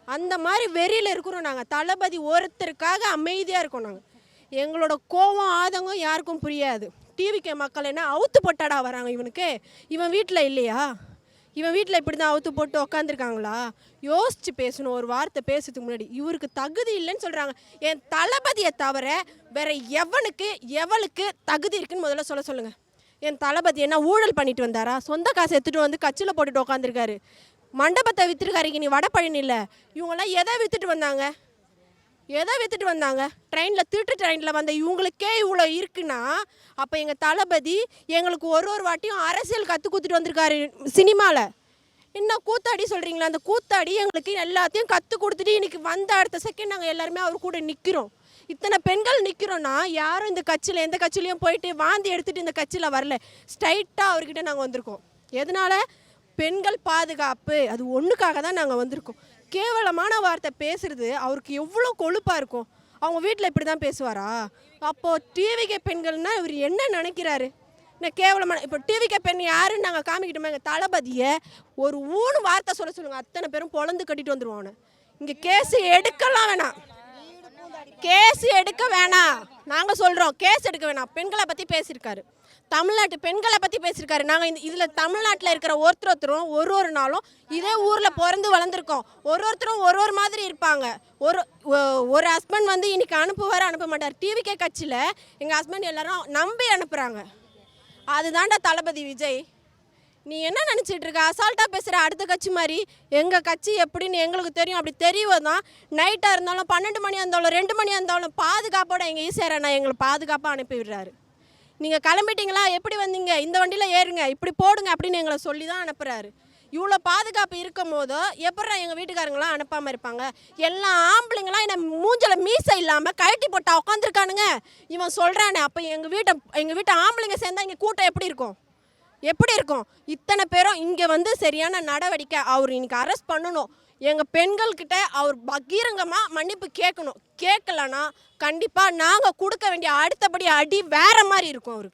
அந்த மாதிரி வெறியில் இருக்கிறோம் நாங்கள். தளபதி ஒருத்தருக்காக அமைதியாக இருக்கோம் நாங்கள். எங்களோட கோவம் ஆதங்கம் யாருக்கும் புரியாது. டிவிக்கு மக்கள் என்ன அவுத்து போட்டாடா வராங்க இவனுக்கு, இவன் வீட்டில் இல்லையா, இவன் வீட்டில் இப்படி தான் அவுத்து போட்டு உக்காந்துருக்காங்களா? யோசித்து பேசணும். ஒரு வார்த்தை பேசுறதுக்கு முன்னாடி இவருக்கு தகுதி இல்லைன்னு சொல்கிறாங்க. என் தளபதியை தவிர வேற எவளுக்கு தகுதி இருக்குன்னு முதல்ல சொல்லுங்கள். என் தளபதி என்ன ஊழல் பண்ணிட்டு வந்தாரா? சொந்த காசை எடுத்துகிட்டு வந்து கட்சியில் போட்டுட்டு உக்காந்துருக்காரு. மண்டபத்தை விற்றுருக்காரு. நீ வடபழனி இல்லை. இவங்கெல்லாம் எதை விற்றுட்டு வந்தாங்க? ட்ரெயினில் ட்ரெயினில் வந்த இவங்களுக்கே இவ்வளோ இருக்குன்னா அப்போ எங்கள் தளபதி எங்களுக்கு ஒரு வாட்டியும் அரசியல் கற்றுக் கொடுத்துட்டு வந்திருக்காரு. சினிமாவில் என்ன கூத்தாடி சொல்கிறீங்களா? அந்த கூத்தாடி எங்களுக்கு எல்லாத்தையும் கற்றுக் கொடுத்துட்டு இன்றைக்கி வந்த அடுத்த செகண்ட் நாங்கள் எல்லாருமே அவர் கூட நிற்கிறோம். இத்தனை பெண்கள் நிற்கிறோன்னா யாரும் இந்த கட்சியில் எந்த கட்சியிலையும் போயிட்டு வாந்தி எடுத்துகிட்டு இந்த கட்சியில் வரல. ஸ்ட்ரைட்டாக அவர்கிட்ட நாங்கள் வந்திருக்கோம். எதனால்? பெண்கள் பாதுகாப்பு, அது ஒன்றுக்காக தான் நாங்கள் வந்திருக்கோம். கேவலமான வார்த்தை பேசுகிறது அவருக்கு எவ்வளோ கொழுப்பாக இருக்கும். அவங்க வீட்டில் இப்படி தான் பேசுவாரா? அப்போது டிவிகே பெண்கள்னால் இவர் என்ன நினைக்கிறாரு? நான் கேவலமான இப்போ டிவிகே பெண் யாருன்னு நாங்கள் காமிக்கிட்டோமே. எங்கள் தளபதியை ஒரு வார்த்தை சொல்லுங்கள், அத்தனை பேரும் பொழந்து கட்டிட்டு வந்துடுவாங்க. இங்கே கேஸ் எடுக்கலாம் வேணாம், நாங்கள் சொல்கிறோம் கேஸ் எடுக்க வேணாம். பெண்களை பற்றி பேசியிருக்காரு, தமிழ்நாட்டு பெண்களை பற்றி பேசியிருக்காரு. நாங்கள் இதில் தமிழ்நாட்டில் இருக்கிற ஒருத்தரும் ஒரு நாளும் இதே ஊரில் பிறந்து வளர்ந்துருக்கோம். ஒருத்தரும் ஒரு மாதிரி இருப்பாங்க. ஒரு ஹஸ்பண்ட் வந்து இன்றைக்கி அனுப்புவார், அனுப்ப மாட்டார். டிவிகே கட்சியில் எங்கள் ஹஸ்பண்ட் எல்லாரும் நம்பி அனுப்புகிறாங்க. அதுதான்டா தளபதி விஜய். நீ என்ன நினச்சிட்டு இருக்க? அசால்ட்டாக பேசுகிற. அடுத்த கட்சி மாதிரி எங்கள் கட்சி எப்படின்னு எங்களுக்கு தெரியும். அப்படி தெரியும் தான் நைட்டாக இருந்தாலும் 12 மணியாக இருந்தாலும் 2 மணியாக இருந்தாலும் பாதுகாப்போட எங்கள் ஈஸியாக நான் எங்களை பாதுகாப்பாக அனுப்பி விடுறாரு. நீங்கள் கிளம்பிட்டீங்களா, எப்படி வந்தீங்க, இந்த வண்டியில் ஏறுங்க, இப்படி போடுங்க அப்படின்னு எங்களை சொல்லி தான் அனுப்புகிறாரு. இவ்வளோ பாதுகாப்பு இருக்கும் போதோ எப்படா எங்கள் வீட்டுக்காரங்களாம் அனுப்பாமல் இருப்பாங்க? எல்லா ஆம்பளைங்களாம் என்ன மூஞ்சில் மீசை இல்லாமல் கழட்டி போட்டா உட்காந்துருக்கானுங்க. இவன் சொல்கிறானே, அப்போ எங்கள் வீட்டை ஆம்பளைங்க சேர்ந்தா இங்கே கூட்டம் எப்படி இருக்கும்? இத்தனை பேரும் இங்கே வந்து சரியான நடவடிக்கை. அவர் இன்னைக்கு அரெஸ்ட் பண்ணணும். எங்கள் பெண்கள்கிட்ட அவர் பகிரங்கமாக மன்னிப்பு கேட்கணும். கேட்கலன்னா கண்டிப்பாக நாங்கள் கொடுக்க வேண்டிய அடுத்தபடி அடி வேறு மாதிரி இருக்கும் அவருக்கு.